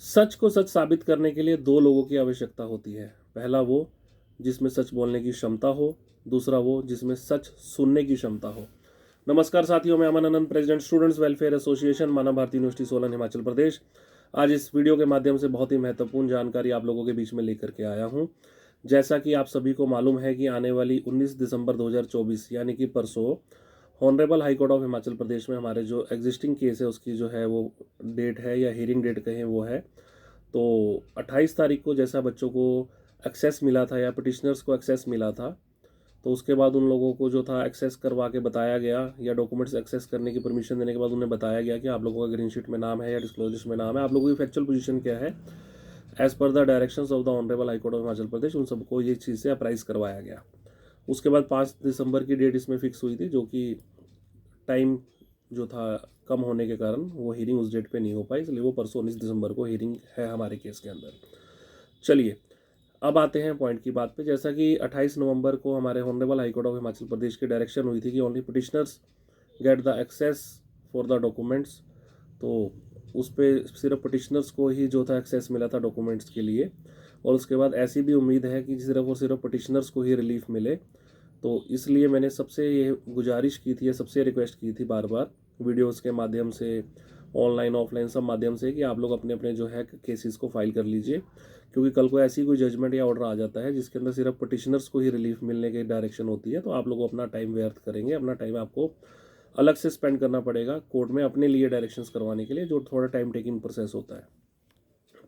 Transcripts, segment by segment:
सच को सच साबित करने के लिए दो लोगों की आवश्यकता होती है। पहला वो जिसमें सच बोलने की क्षमता हो, दूसरा वो जिसमें सच सुनने की क्षमता हो। नमस्कार साथियों, मैं Aman Anand, president students welfare association, मानव भारती यूनिवर्सिटी सोलन, हिमाचल प्रदेश। आज इस वीडियो के माध्यम से बहुत ही महत्वपूर्ण जानकारी आप लोगों के बीच में लेकर के आया हूं। जैसा कि आप सभी को मालूम है कि आने वाली 19 दिसंबर 2024 यानी कि परसों honourable high court of Himachal Pradesh में हमारे जो एग्जिस्टिंग केस है उसकी जो है वो डेट है, या हियरिंग डेट कहें, वो है। तो 28 तारीख को जैसा बच्चों को एक्सेस मिला था या पिटिशनर्स को एक्सेस मिला था, तो उसके बाद उन लोगों को जो था एक्सेस करवा के बताया गया, या डॉक्यूमेंट्स एक्सेस करने की परमिशन देने के बाद उन्हें बताया गया कि आप लोगों का ग्रीन शीट में नाम है या डिस्क्लोजर लिस्ट में नाम है, आप लोगों की फैक्चुअल पोजीशन क्या है as per the directions of the honourable high court of Himachal Pradesh. उन सबको ये चीज़ से अप्राइज करवाया गया। उसके बाद 5 दिसंबर की डेट इसमें फिक्स हुई थी, जो कि टाइम जो था कम होने के कारण वो हीरिंग उस डेट पे नहीं हो पाई, इसलिए वो परसों 19 दिसंबर को हीरिंग है हमारे केस के अंदर। चलिए, अब आते हैं पॉइंट की बात पे। जैसा कि 28 नवंबर को हमारे honourable high court of Himachal Pradesh की डायरेक्शन हुई थी कि only petitioners get the access for the documents, तो उस पर सिर्फ पिटिशनर्स को ही जो था एक्सेस मिला था डॉक्यूमेंट्स के लिए। और उसके बाद ऐसी भी उम्मीद है कि सिर्फ और सिर्फ पिटिशनर्स को ही रिलीफ मिले। तो इसलिए मैंने सबसे ये गुजारिश की थी या सबसे रिक्वेस्ट की थी बार बार वीडियोस के माध्यम से, ऑनलाइन ऑफलाइन सब माध्यम से, कि आप लोग अपने अपने जो है केसेस को फाइल कर लीजिए। क्योंकि कल को ऐसी कोई जजमेंट या ऑर्डर आ जाता है जिसके अंदर सिर्फ पिटिशनर्स को ही रिलीफ मिलने की डायरेक्शन होती है, तो आप लोग अपना टाइम व्यर्थ करेंगे, अपना टाइम आपको अलग से स्पेंड करना पड़ेगा कोर्ट में अपने लिए डायरेक्शंस करवाने के लिए, जो थोड़ा टाइम टेकिंग प्रोसेस होता है।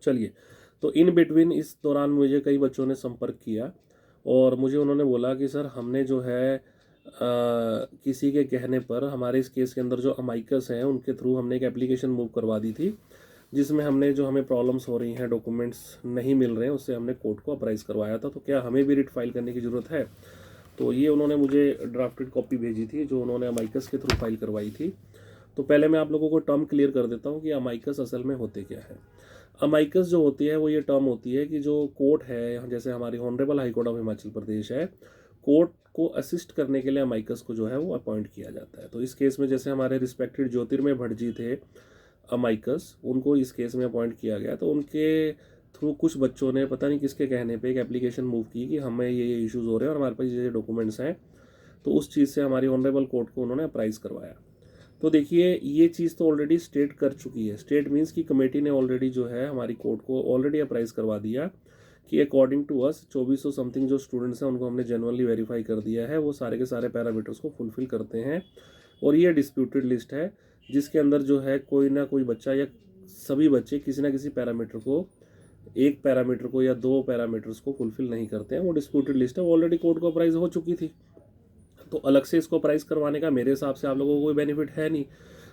चलिए, तो इन बिटवीन इस दौरान मुझे कई बच्चों ने संपर्क किया और मुझे उन्होंने बोला कि सर हमने जो है किसी के कहने पर हमारे इस केस के अंदर जो अमाइकस हैं उनके थ्रू हमने एक एप्लीकेशन मूव करवा दी थी, जिसमें हमने जो हमें प्रॉब्लम्स हो रही हैं, डॉक्यूमेंट्स नहीं मिल रहे हैं, उससे हमने कोर्ट को अप्राइज करवाया था। तो क्या हमें भी रिट फाइल करने की ज़रूरत है? तो ये उन्होंने मुझे ड्राफ्टेड कॉपी भेजी थी जो उन्होंने अमाइकस के थ्रू फाइल करवाई थी। तो पहले मैं आप लोगों को टर्म क्लियर कर देता हूँ कि अमाइकस असल में होते क्या है। अमाइकस जो होती है वो ये टर्म होती है कि जो कोर्ट है, जैसे हमारी honourable high court of Himachal Pradesh है, कोर्ट को असिस्ट करने के लिए अमाइकस को जो है वो अपॉइंट किया जाता है। तो इस केस में जैसे हमारे रिस्पेक्टेड ज्योतिर्मय भट्ट जी थे अमाइकस, उनको इस केस में अपॉइंट किया गया। तो उनके थ्रू कुछ बच्चों ने पता नहीं किसके कहने पे एक एप्लीकेशन मूव की कि हमें ये इश्यूज़ हो रहे हैं और हमारे पास ये डॉक्यूमेंट्स हैं, तो उस चीज़ से हमारी ऑनरेबल कोर्ट को उन्होंने अप्राइज करवाया। तो देखिए, ये चीज़ तो ऑलरेडी स्टेट कर चुकी है। स्टेट मीन्स कि कमेटी ने ऑलरेडी जो है हमारी कोर्ट को ऑलरेडी अप्राइज करवा दिया कि अकॉर्डिंग टू अस 2400 समथिंग जो स्टूडेंट्स हैं उनको हमने जेनुअनली वेरीफाई कर दिया है, वो सारे के सारे पैरामीटर्स को फुलफिल करते हैं। और ये डिस्प्यूटेड लिस्ट है जिसके अंदर जो है कोई ना कोई बच्चा या सभी बच्चे किसी ना किसी पैरामीटर को, एक पैरामीटर को या दो पैरामीटर्स को फुलफिल नहीं करते हैं। वो डिस्प्यूटेड लिस्ट है, वो ऑलरेडी कोर्ट को अप्राइज हो चुकी थी। तो अलग से इसको प्राइस करवाने का मेरे हिसाब से आप लोगों को कोई बेनिफिट है नहीं।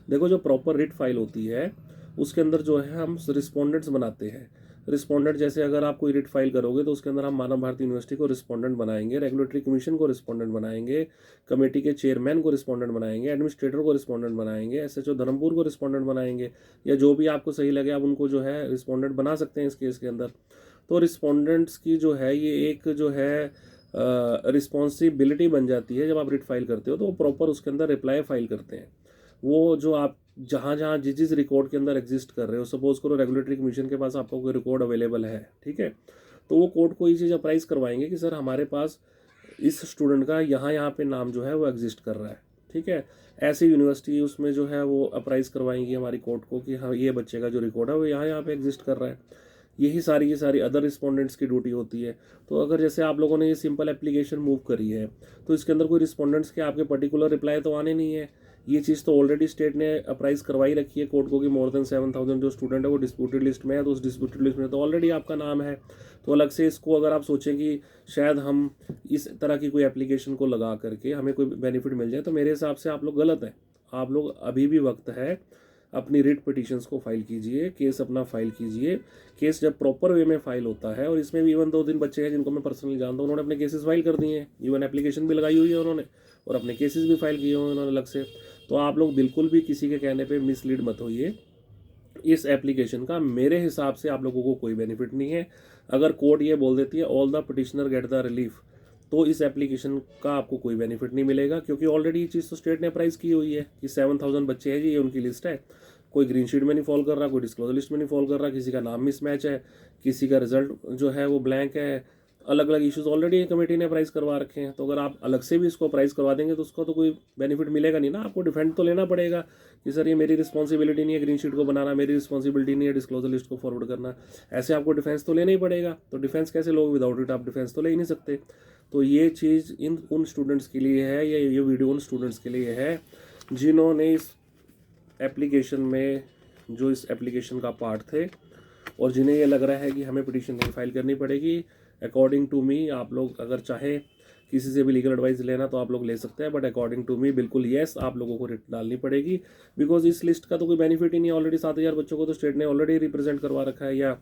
देखो, जो प्रॉपर रिट फाइल होती है उसके अंदर जो है हम रिस्पोंडेंट्स बनाते हैं। रिस्पोंडेंट जैसे अगर आप कोई रिट फाइल करोगे तो उसके अंदर हम मानव भारती यूनिवर्सिटी को रिस्पोंडेंट बनाएंगे, रेगुलेटरी कमीशन को रिस्पोंडेंट बनाएंगे, कमेटी के चेयरमैन को रिस्पोंडेंट बनाएंगे, एडमिनिस्ट्रेटर को रिस्पोंडेंट बनाएंगे, एसएचओ धर्मपुर को रिस्पोंडेंट बनाएंगे, या जो भी आपको सही लगे आप उनको जो है रिस्पोंडेंट बना सकते हैं इस केस के अंदर। तो रिस्पोंडेंट्स की जो है ये एक जो है रिस्पॉन्सिबिलिटी बन जाती है। जब आप रिट फाइल करते हो तो वो प्रॉपर उसके अंदर रिप्लाई फाइल करते हैं। वो जो आप जहाँ जहाँ जिस जिस रिकॉर्ड के अंदर एग्जिस्ट कर रहे हो, सपोज करो रेगुलेटरी कमीशन के पास आपको कोई रिकॉर्ड अवेलेबल है, ठीक है, तो वो कोर्ट को ये चीज़ अप्राइज करवाएंगे कि सर हमारे पास इस स्टूडेंट का यहाँ यहाँ पे नाम जो है वो एग्जिस्ट कर रहा है, ठीक है। ऐसी यूनिवर्सिटी उसमें जो है वो अप्राइज करवाएंगी हमारी कोर्ट को कि हाँ ये बच्चे का जो रिकॉर्ड है वो यहाँ यहाँ पे एग्जिस्ट कर रहा है। यही सारी की सारी अदर रिस्पोंडेंट्स की ड्यूटी होती है। तो अगर जैसे आप लोगों ने ये सिंपल एप्लीकेशन मूव करी है तो इसके अंदर कोई रिस्पोंडेंट्स के आपके पर्टिकुलर रिप्लाई तो आने नहीं है। ये चीज़ तो ऑलरेडी स्टेट ने अप्राइज करवाई रखी है कोर्ट को कि मोर देन 7000 जो स्टूडेंट है वो डिस्प्यूटेड लिस्ट में है, तो उस डिस्प्यूटेड लिस्ट में तो ऑलरेडी आपका नाम है। तो अलग से इसको अगर आप सोचें कि शायद हम इस तरह की कोई एप्लीकेशन को लगा करके हमें कोई बेनिफिट मिल जाए, तो मेरे हिसाब से आप लोग गलत हैं। आप लोग अभी भी वक्त है, अपनी रिट पिटिशंस को फाइल कीजिए, केस अपना फाइल कीजिए। केस जब प्रॉपर वे में फाइल होता है, और इसमें भी इवन 2-3 बच्चे हैं जिनको मैं पर्सनली जानता हूँ, उन्होंने अपने केसेस फाइल कर दिए हैं, इवन एप्लीकेशन भी लगाई हुई है उन्होंने, और अपने केसेस भी फाइल किए हुए हैं उन्होंने अलग से। तो आप लोग बिल्कुल भी किसी के कहने पर मिसलीड मत होइए। इस एप्लीकेशन का मेरे हिसाब से आप लोगों को कोई बेनिफिट नहीं है। अगर कोर्ट ये बोल देती है all the petitioner get the relief, तो इस एप्लीकेशन का आपको कोई बेनिफिट नहीं मिलेगा, क्योंकि ऑलरेडी ये चीज़ तो स्टेट ने अप्राइज की हुई है कि 7000 बच्चे हैं जी, ये उनकी लिस्ट है। कोई ग्रीन शीट में नहीं फॉल कर रहा, कोई डिस्क्लोजर लिस्ट में नहीं फॉल कर रहा, किसी का नाम मिसमैच है, किसी का रिजल्ट जो है वो ब्लैंक है, अलग अलग इश्यूज ऑलरेडी कमेटी ने प्राइस करवा रखे हैं। तो अगर आप अलग से भी इसको प्राइस करवा देंगे तो उसका तो कोई बेनिफिट मिलेगा नहीं ना, आपको डिफेंड तो लेना पड़ेगा कि सर ये मेरी रिस्पॉन्सिबिलिटी नहीं है ग्रीन शीट को बनाना, मेरी रिस्पॉन्सिबिलिटी नहीं है डिस्क्लोजर लिस्ट को फॉरवर्ड करना, ऐसे आपको डिफेंस तो लेना ही पड़ेगा। तो डिफेंस कैसे लोगे, विदाउट इट आप डिफेंस तो ले ही नहीं सकते। तो ये चीज़ उन स्टूडेंट्स के लिए है, या ये वीडियो उन स्टूडेंट्स के लिए है जिन्होंने इस एप्लीकेशन में, जो इस एप्लीकेशन का पार्ट थे, और जिन्हें ये लग रहा है कि हमें पिटीशन नहीं फाइल करनी पड़ेगी। अकॉर्डिंग टू मी, आप लोग अगर चाहे किसी से भी लीगल एडवाइस लेना तो आप लोग ले सकते हैं, बट अकॉर्डिंग टू मी बिल्कुल येस, आप लोगों को रिट डालनी पड़ेगी, बिकॉज इस लिस्ट का तो कोई बेनिफिट ही नहीं है। ऑलरेडी 7,000 बच्चों को तो स्टेट ने ऑलरेडी रिप्रेजेंट करवा रखा है, या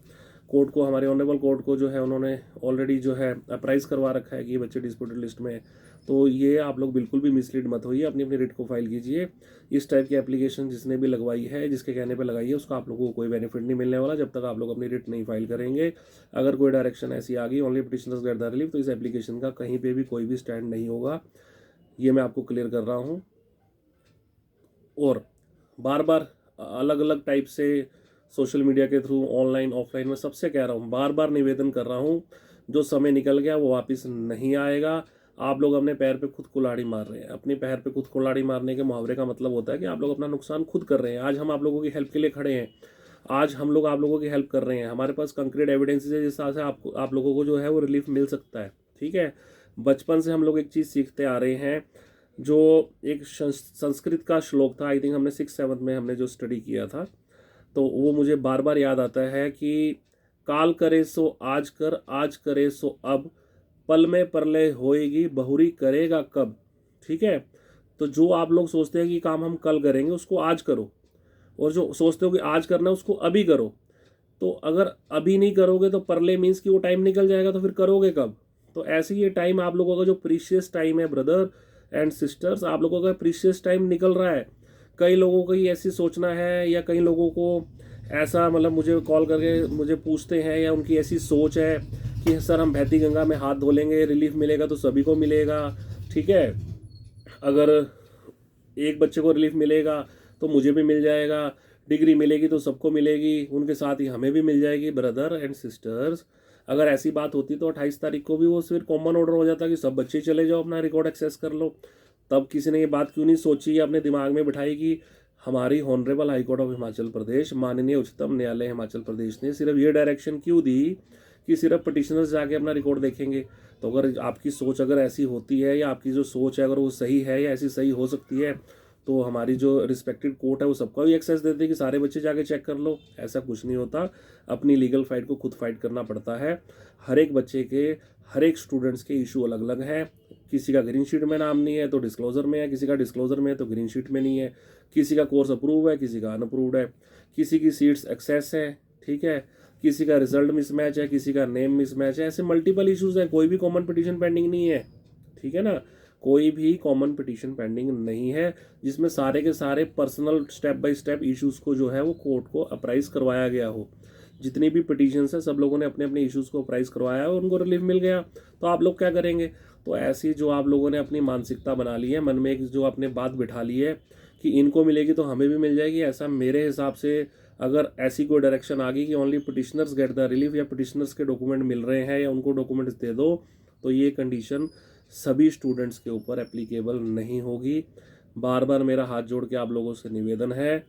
कोर्ट को, हमारे ऑनरेबल कोर्ट को जो है उन्होंने ऑलरेडी जो है अप्राइज करवा रखा है कि ये बच्चे डिस्प्यूटेड लिस्ट में है। तो ये आप लोग बिल्कुल भी मिसलीड मत होइए, अपनी अपनी रिट को फाइल कीजिए। इस टाइप की एप्लीकेशन जिसने भी लगवाई है, जिसके कहने पे लगाई है, उसका आप लोगों को कोई बेनिफिट नहीं मिलने वाला जब तक आप लोग अपनी रिट नहीं फाइल करेंगे। अगर कोई डायरेक्शन ऐसी आ गई only petitioners get the relief, तो इस एप्लीकेशन का कहीं पे भी कोई भी स्टैंड नहीं होगा, ये मैं आपको क्लियर कर रहा हूँ। और बार बार अलग अलग टाइप से सोशल मीडिया के थ्रू, ऑनलाइन ऑफलाइन में सबसे कह रहा हूँ, बार बार निवेदन कर रहा हूँ, जो समय निकल गया वो वापस नहीं आएगा। आप लोग अपने पैर पे खुद कुल्हाड़ी मार रहे हैं। अपने पैर पे खुद कुल्हाड़ी मारने के मुहावरे का मतलब होता है कि आप लोग अपना नुकसान खुद कर रहे हैं। आज हम आप लोगों की हेल्प के लिए खड़े हैं, आज हम लोग आप लोगों की हेल्प कर रहे हैं, हमारे पास कंक्रीट एविडेंसेस है जिस तरह से आप लोगों को जो है वो रिलीफ मिल सकता है। ठीक है, बचपन से हम लोग एक चीज़ सीखते आ रहे हैं, जो एक संस्कृत का श्लोक था, आई थिंक हमने 6-7 में हमने जो स्टडी किया था, तो वो मुझे बार बार याद आता है कि काल करे सो आज कर, आज करे सो अब, पल में प्रलय होएगी बहुरी करेगा कब। ठीक है, तो जो आप लोग सोचते हैं कि काम हम कल करेंगे उसको आज करो, और जो सोचते हो कि आज करना है उसको अभी करो। तो अगर अभी नहीं करोगे तो प्रलय मीन्स कि वो टाइम निकल जाएगा, तो फिर करोगे कब। तो ऐसे ही ये टाइम आप लोगों का जो प्रीशियस टाइम है ब्रदर एंड सिस्टर्स, आप लोगों का प्रीशियस टाइम निकल रहा है। कई लोगों को ये ऐसी सोचना है, या कई लोगों को ऐसा मतलब मुझे कॉल करके मुझे पूछते हैं, या उनकी ऐसी सोच है कि सर हम बहती गंगा में हाथ धो लेंगे, रिलीफ मिलेगा तो सभी को मिलेगा। ठीक है, अगर एक बच्चे को रिलीफ मिलेगा तो मुझे भी मिल जाएगा, डिग्री मिलेगी तो सबको मिलेगी, उनके साथ ही हमें भी मिल जाएगी। ब्रदर एंड सिस्टर्स, अगर ऐसी बात होती तो 28 तारीख को भी वो फिर कॉमन ऑर्डर हो जाता कि सब बच्चे चले जाओ अपना रिकॉर्ड एक्सेस कर लो। तब किसी ने ये बात क्यों नहीं सोची या अपने दिमाग में बिठाई कि हमारी honourable high court of Himachal Pradesh, माननीय उच्चतम न्यायालय हिमाचल प्रदेश ने सिर्फ ये डायरेक्शन क्यों दी कि सिर्फ पिटिशनर्स जाके अपना रिकॉर्ड देखेंगे। तो अगर आपकी सोच अगर ऐसी होती है, या आपकी जो सोच है अगर वो सही है या ऐसी सही हो सकती है, तो हमारी जो रिस्पेक्टेड कोर्ट है वो सबको भी एक्सेस देते हैं कि सारे बच्चे जाके चेक कर लो। ऐसा कुछ नहीं होता, अपनी लीगल फाइट को खुद फाइट करना पड़ता है। हर एक बच्चे के, हर एक स्टूडेंट्स के इशू अलग अलग हैं। किसी का ग्रीन शीट में नाम नहीं है तो डिस्क्लोजर में है, किसी का डिस्क्लोजर में है तो ग्रीन शीट में नहीं है, किसी का कोर्स अप्रूव है, किसी का अनअप्रूव्ड है, किसी की सीट्स एक्सेस है, ठीक है, किसी का रिजल्ट मिसमैच है, किसी का नेम मिसमैच है। ऐसे मल्टीपल इश्यूज हैं, कोई भी कॉमन पिटीशन पेंडिंग नहीं है। ठीक है ना, कोई भी कॉमन पिटीशन पेंडिंग नहीं है जिसमें सारे के सारे personal step by step issues को जो है वो कोर्ट को अप्राइज करवाया गया हो। जितनी भी पिटीशंस है सब लोगों ने अपने अपने इश्यूज को अप्राइज करवाया और उनको रिलीफ मिल गया। तो आप लोग क्या करेंगे? तो ऐसी जो आप लोगों ने अपनी मानसिकता बना ली है, मन में एक जो आपने बात बिठा ली है कि इनको मिलेगी तो हमें भी मिल जाएगी, ऐसा मेरे हिसाब से अगर ऐसी कोई डायरेक्शन आ गई कि only petitioners get the relief, या पिटिशनर्स के डॉक्यूमेंट मिल रहे हैं या उनको डॉक्यूमेंट्स दे दो, तो ये कंडीशन सभी स्टूडेंट्स के ऊपर एप्लीकेबल नहीं होगी। बार बार मेरा हाथ जोड़ के आप लोगों से निवेदन है,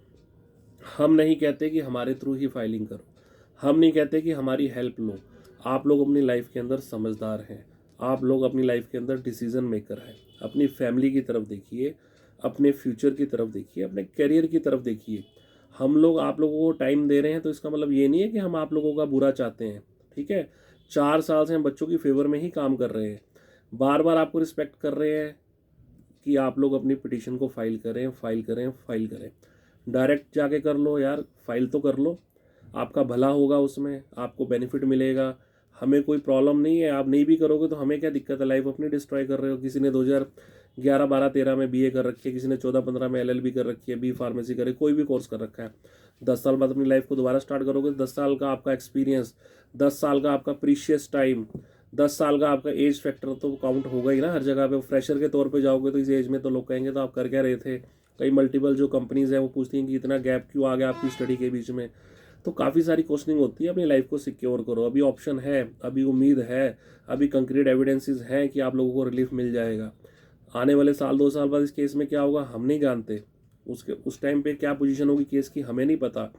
हम नहीं कहते कि हमारे थ्रू ही फाइलिंग करो, हम नहीं कहते कि हमारी हेल्प लो। आप लोग अपनी लाइफ के अंदर समझदार हैं, आप लोग अपनी लाइफ के अंदर डिसीजन मेकर हैं। अपनी फैमिली की तरफ देखिए, अपने फ्यूचर की तरफ देखिए, अपने करियर की तरफ देखिए। हम लोग आप लोगों को टाइम दे रहे हैं तो इसका मतलब ये नहीं है कि हम आप लोगों का बुरा चाहते हैं। ठीक है, 4 साल से हम बच्चों की फेवर में ही काम कर रहे हैं, बार बार आपको रिस्पेक्ट कर रहे हैं कि आप लोग अपनी पिटीशन को फाइल करें, फाइल करें, फाइल करें। डायरेक्ट जाके कर लो यार, फाइल तो कर लो, आपका भला होगा, उसमें आपको बेनिफिट मिलेगा। हमें कोई प्रॉब्लम नहीं है, आप नहीं भी करोगे तो हमें क्या दिक्कत है, लाइफ अपनी डिस्ट्रॉय कर रहे हो। किसी ने 2011, 12, 13 में बीए कर रखी है, किसी ने 14, 15 में एलएलबी कर रखी है, बी फार्मेसी करे, कोई भी कोर्स कर रखा है। 10 साल बाद अपनी लाइफ को दोबारा स्टार्ट करोगे, 10 साल का आपका एक्सपीरियंस, 10 साल का आपका प्रीशियस टाइम, 10 साल का आपका एज फैक्टर तो काउंट होगा ही ना हर जगह पे। फ्रेशर के तौर पे जाओगे तो इस एज में तो लोग कहेंगे तो आप कर क्या रहे थे, कई मल्टीपल जो कंपनीज़ हैं वो पूछती हैं कि इतना गैप क्यों आ गया आपकी स्टडी के बीच में। तो काफ़ी सारी क्वेश्चनिंग होती है। अपनी लाइफ को सिक्योर करो, अभी ऑप्शन है, अभी उम्मीद है, अभी कंक्रीट एविडेंसेस हैं कि आप लोगों को रिलीफ मिल जाएगा। आने वाले साल 2 साल बाद इस केस में क्या होगा हम नहीं जानते, उसके उस टाइम पे क्या पोजीशन होगी केस की हमें नहीं पता।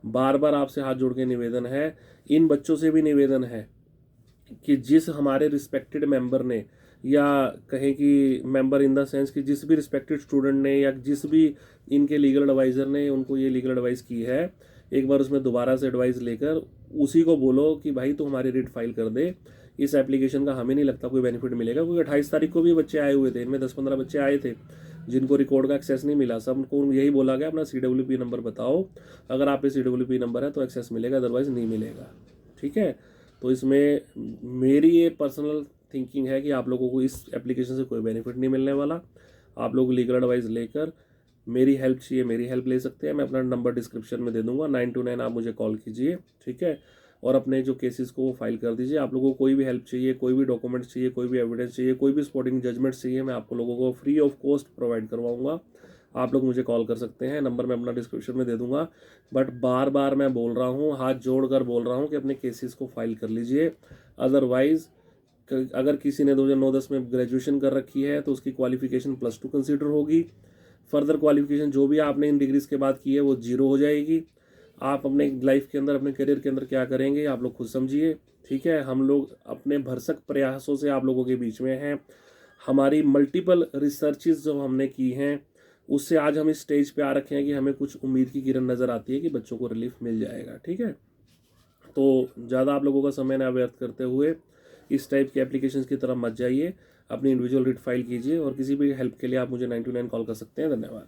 बार बार आपसे हाथ जोड़ के निवेदन है, इन बच्चों से भी निवेदन है कि जिस हमारे रिस्पेक्टेड मेंबर ने, या कहें कि मेंबर इन द सेंस कि जिस भी रिस्पेक्टेड स्टूडेंट ने या जिस भी इनके लीगल एडवाइज़र ने उनको ये लीगल एडवाइस की है, एक बार उसमें दोबारा से एडवाइस लेकर उसी को बोलो कि भाई तू हमारी रिट फाइल कर दे। इस एप्लीकेशन का हमें नहीं लगता कोई बेनिफिट मिलेगा, क्योंकि 28 तारीख को भी बच्चे आए हुए थे, इनमें 10-15 बच्चे आए थे जिनको रिकॉर्ड का एक्सेस नहीं मिला। सबको यही बोला गया अपना CWP नंबर बताओ, अगर आप पे CWP नंबर है तो एक्सेस मिलेगा, अदरवाइज़ नहीं मिलेगा। ठीक है, तो इसमें मेरी ये पर्सनल थिंकिंग है कि आप लोगों को इस एप्लीकेशन से कोई बेनिफिट नहीं मिलने वाला। आप लोग लीगल एडवाइस लेकर मेरी हेल्प चाहिए, मेरी हेल्प ले सकते हैं। मैं अपना नंबर डिस्क्रिप्शन में दे दूंगा, 929 आप मुझे कॉल कीजिए। ठीक है, और अपने जो केसेस को वो फाइल कर दीजिए। आप लोगों को कोई भी हेल्प चाहिए, कोई भी डॉक्यूमेंट्स चाहिए, कोई भी एविडेंस चाहिए, कोई भी स्पोर्टिंग जजमेंट चाहिए, मैं आप लोगों को फ्री ऑफ कॉस्ट प्रोवाइड करवाऊंगा। आप लोग मुझे कॉल कर सकते हैं, नंबर मैं अपना डिस्क्रिप्शन में दे दूंगा। बट बार बार मैं बोल रहा हूँ, हाथ जोड़ कर बोल रहा हूँ कि अपने केसेस को फाइल कर लीजिए। अदरवाइज अगर किसी ने 2009-10 में ग्रेजुएशन कर रखी है तो उसकी क्वालिफिकेशन +2 कंसीडर होगी। फर्दर क्वालिफिकेशन जो भी आपने इन डिग्रीज के बाद की है वो 0 हो जाएगी। आप अपने लाइफ के अंदर, अपने करियर के अंदर क्या करेंगे आप लोग खुद समझिए। ठीक है, हम लोग अपने भरसक प्रयासों से आप लोगों के बीच में हैं। हमारी मल्टीपल रिसर्चेज जो हमने की हैं उससे आज हम इस स्टेज पे आ रखे हैं कि हमें कुछ उम्मीद की किरण नज़र आती है कि बच्चों को रिलीफ मिल जाएगा। ठीक है, तो ज़्यादा आप लोगों का समय ना व्यर्थ करते हुए इस टाइप की एप्लीकेशंस की तरफ मत जाइए, अपनी इंडिविजुअल रिट फाइल कीजिए। और किसी भी हेल्प के लिए आप मुझे 929 कॉल कर सकते हैं। धन्यवाद।